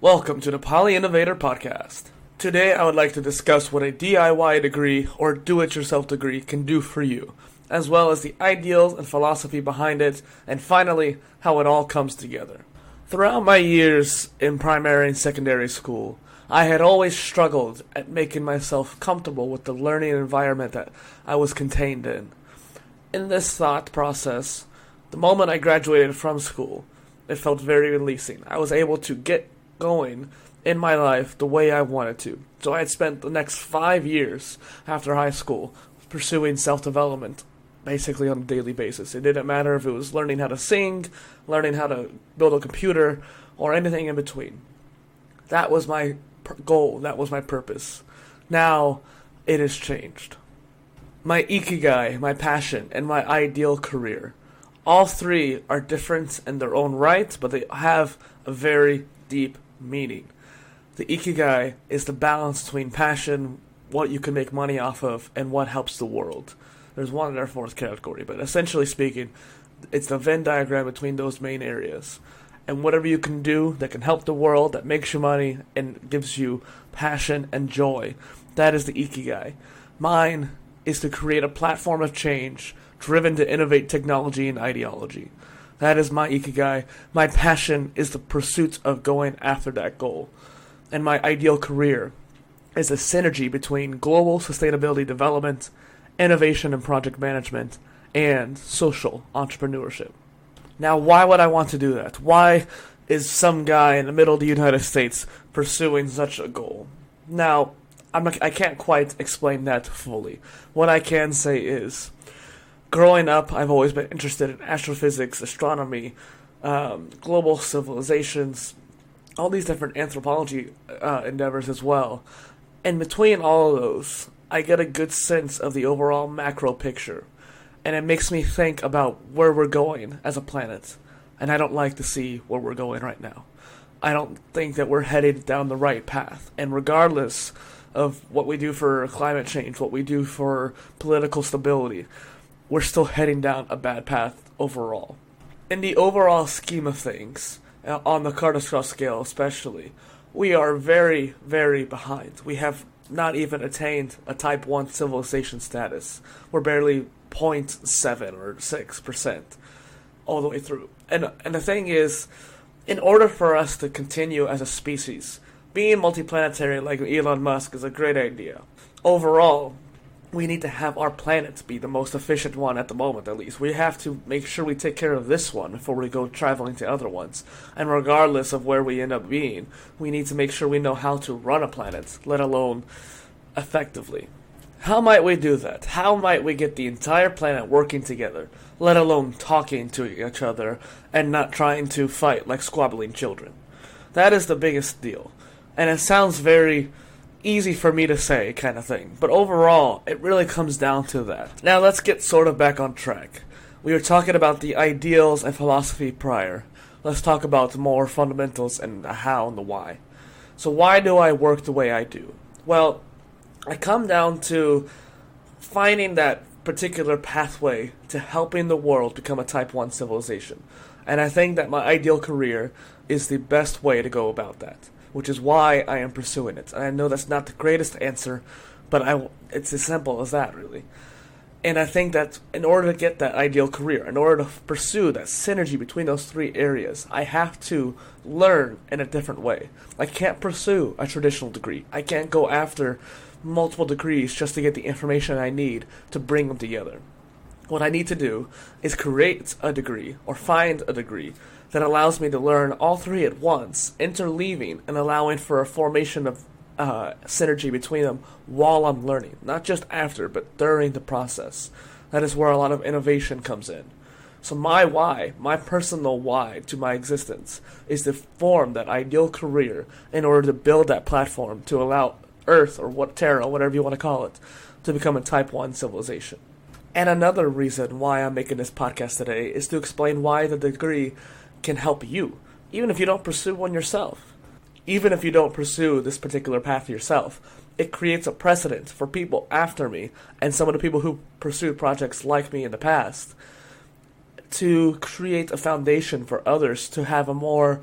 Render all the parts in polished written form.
Welcome to the PolyInnovator podcast. Today I would like to discuss what a DIY degree or do-it-yourself degree can do for you, as well as the ideals and philosophy behind it, and finally, how it all comes together. Throughout my years in primary and secondary school, I had always struggled at making myself comfortable with the learning environment that I was contained in. In this thought process, the moment I graduated from school, it felt very releasing. I was able to get going in my life the way I wanted to. So I had spent the next 5 years after high school pursuing self-development basically on a daily basis. It didn't matter if it was learning how to sing, learning how to build a computer, or anything in between. That was my goal. That was my purpose. Now it has changed. My ikigai, my passion, and my ideal career. All three are different in their own right, but they have a very deep meaning. The ikigai is the balance between passion, what you can make money off of, and what helps the world. There's one other fourth category, but essentially speaking, it's the Venn diagram between those main areas. And whatever you can do that can help the world, that makes you money, and gives you passion and joy, that is the ikigai. Mine is to create a platform of change driven to innovate technology and ideology. That is my ikigai. My passion is the pursuit of going after that goal. And my ideal career is a synergy between global sustainability development, innovation and project management, and social entrepreneurship. Now, why would I want to do that? Why is some guy in the middle of the United States pursuing such a goal? Now, I can't quite explain that fully. What I can say is, growing up, I've always been interested in astrophysics, astronomy, global civilizations, all these different anthropology endeavors as well. And between all of those, I get a good sense of the overall macro picture. And it makes me think about where we're going as a planet. And I don't like to see where we're going right now. I don't think that we're headed down the right path. And regardless of what we do for climate change, what we do for political stability, we're still heading down a bad path overall. In the overall scheme of things, on the Carter scale especially, we are very, very behind. We have not even attained a Type 1 civilization status. We're barely 0.7 or 6% all the way through. And the thing is, in order for us to continue as a species, being multiplanetary like Elon Musk is a great idea. Overall, we need to have our planet be the most efficient one at the moment, at least. We have to make sure we take care of this one before we go traveling to other ones. And regardless of where we end up being, we need to make sure we know how to run a planet, let alone effectively. How might we do that? How might we get the entire planet working together, let alone talking to each other and not trying to fight like squabbling children? That is the biggest deal. And it sounds very easy for me to say kind of thing, but overall, it really comes down to that. Now let's get sort of back on track. We were talking about the ideals and philosophy prior. Let's talk about the more fundamentals and the how and the why. So why do I work the way I do? Well, I come down to finding that particular pathway to helping the world become a Type 1 civilization. And I think that my ideal career is the best way to go about that, which is why I am pursuing it. And I know that's not the greatest answer, but it's as simple as that, really. And I think that in order to get that ideal career, in order to pursue that synergy between those three areas, I have to learn in a different way. I can't pursue a traditional degree. I can't go after multiple degrees just to get the information I need to bring them together. What I need to do is create a degree, or find a degree, that allows me to learn all three at once, interleaving and allowing for a formation of synergy between them while I'm learning. Not just after, but during the process. That is where a lot of innovation comes in. So my why, my personal why to my existence, is to form that ideal career in order to build that platform to allow Earth, or Terra, whatever you want to call it, to become a Type 1 civilization. And another reason why I'm making this podcast today is to explain why the degree can help you, even if you don't pursue one yourself. Even if you don't pursue this particular path yourself, it creates a precedent for people after me and some of the people who pursued projects like me in the past to create a foundation for others to have a more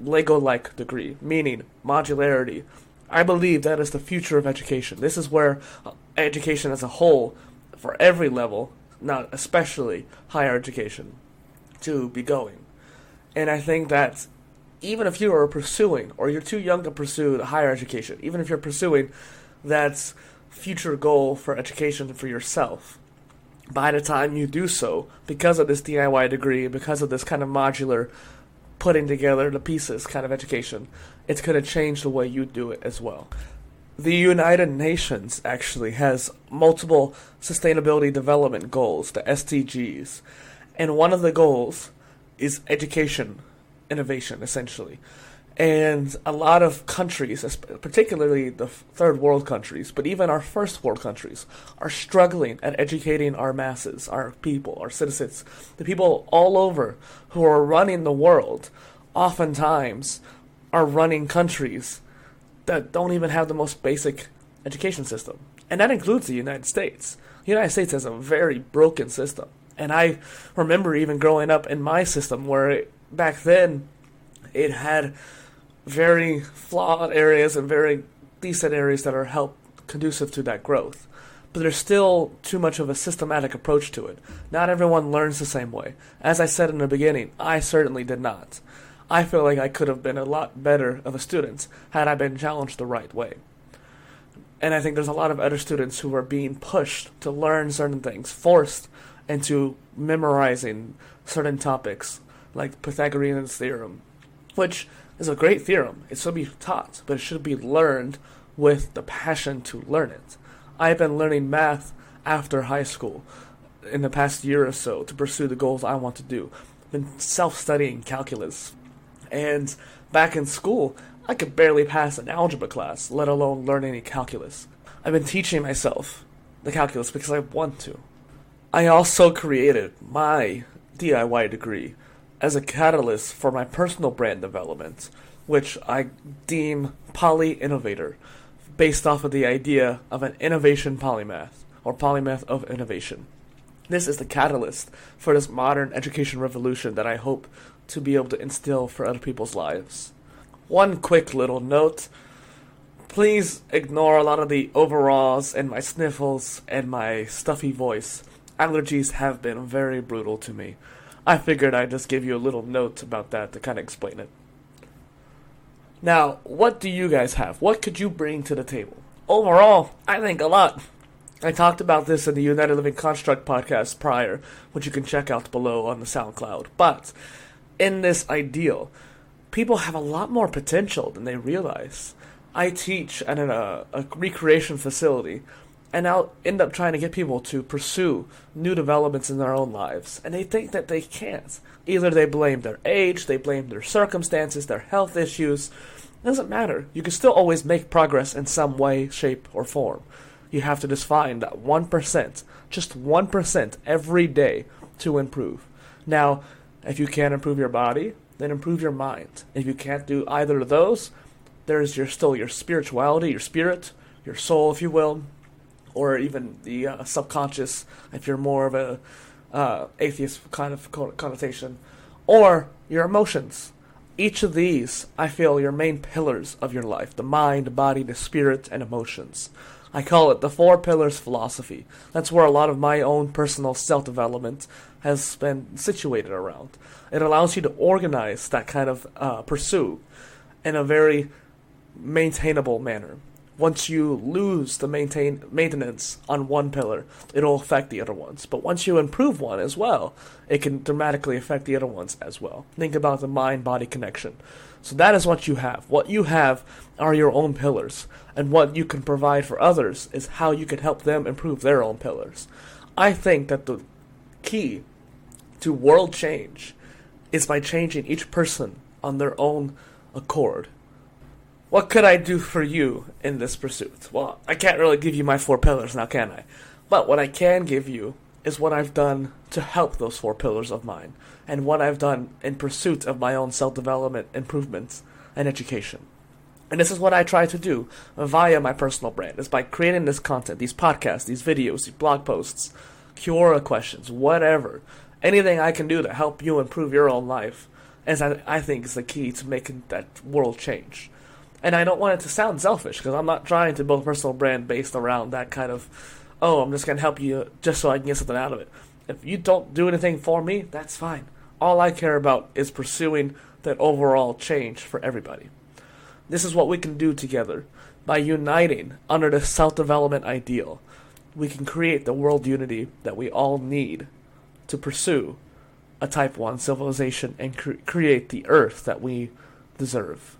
Lego-like degree, meaning modularity. I believe that is the future of education. This is where education as a whole, for every level, not especially higher education, to be going. And I think that even if you are pursuing, or you're too young to pursue higher education, even if you're pursuing that future goal for education for yourself, by the time you do so, because of this DIY degree, because of this kind of modular putting together the pieces kind of education, it's going to change the way you do it as well. The United Nations actually has multiple sustainability development goals, the SDGs, and one of the goals is education innovation, essentially. And a lot of countries, particularly the third world countries, but even our first world countries, are struggling at educating our masses, our people, our citizens. The people all over who are running the world oftentimes are running countries that don't even have the most basic education system. And that includes the United States. The United States has a very broken system. And I remember even growing up in my system where back then it had very flawed areas and very decent areas that are conducive to that growth. But there's still too much of a systematic approach to it. Not everyone learns the same way. As I said in the beginning, I certainly did not. I feel like I could have been a lot better of a student had I been challenged the right way. And I think there's a lot of other students who are being pushed to learn certain things, forced into memorizing certain topics, like Pythagorean's theorem, which is a great theorem. It should be taught, but it should be learned with the passion to learn it. I've been learning math after high school in the past year or so to pursue the goals I want to do. I've been self-studying calculus. And back in school, I could barely pass an algebra class, let alone learn any calculus. I've been teaching myself the calculus because I want to. I also created my DIY degree as a catalyst for my personal brand development, which I deem PolyInnovator, based off of the idea of an innovation polymath, or polymath of innovation. This is the catalyst for this modern education revolution that I hope to be able to instill for other people's lives. One quick little note. Please ignore a lot of the overalls and my sniffles and my stuffy voice. Allergies have been very brutal to me. I figured I'd just give you a little note about that to kind of explain it. Now, what do you guys have? What could you bring to the table? Overall, I think a lot. I talked about this in the United Living Construct podcast prior, which you can check out below on the SoundCloud. But in this ideal, people have a lot more potential than they realize. I teach at a recreation facility, and I'll end up trying to get people to pursue new developments in their own lives. And they think that they can't. Either they blame their age, they blame their circumstances, their health issues. It doesn't matter. You can still always make progress in some way, shape, or form. You have to just find that 1%, just 1% every day to improve. Now, if you can't improve your body, then improve your mind. If you can't do either of those, there's still your spirituality, your spirit, your soul, if you will, or even the subconscious, if you're more of a atheist kind of connotation, or your emotions. Each of these, I feel, are your main pillars of your life: the mind, the body, the spirit, and emotions. I call it the 4 pillars philosophy. That's where a lot of my own personal self-development has been situated around. It allows you to organize that kind of pursuit in a very maintainable manner. Once you lose the maintenance on one pillar, it'll affect the other ones. But once you improve one as well, it can dramatically affect the other ones as well. Think about the mind-body connection. So that is what you have. What you have are your own pillars. And what you can provide for others is how you can help them improve their own pillars. I think that the key to world change is by changing each person on their own accord. What could I do for you in this pursuit? Well, I can't really give you my 4 pillars now, can I? But what I can give you is what I've done to help those 4 pillars of mine, and what I've done in pursuit of my own self-development, improvements, and education. And this is what I try to do via my personal brand, is by creating this content, these podcasts, these videos, these blog posts, Quora questions, whatever. Anything I can do to help you improve your own life as I think is the key to making that world change. And I don't want it to sound selfish, because I'm not trying to build a personal brand based around that kind of, oh, I'm just going to help you just so I can get something out of it. If you don't do anything for me, that's fine. All I care about is pursuing that overall change for everybody. This is what we can do together. By uniting under the self-development ideal, we can create the world unity that we all need to pursue a Type 1 civilization and create the Earth that we deserve.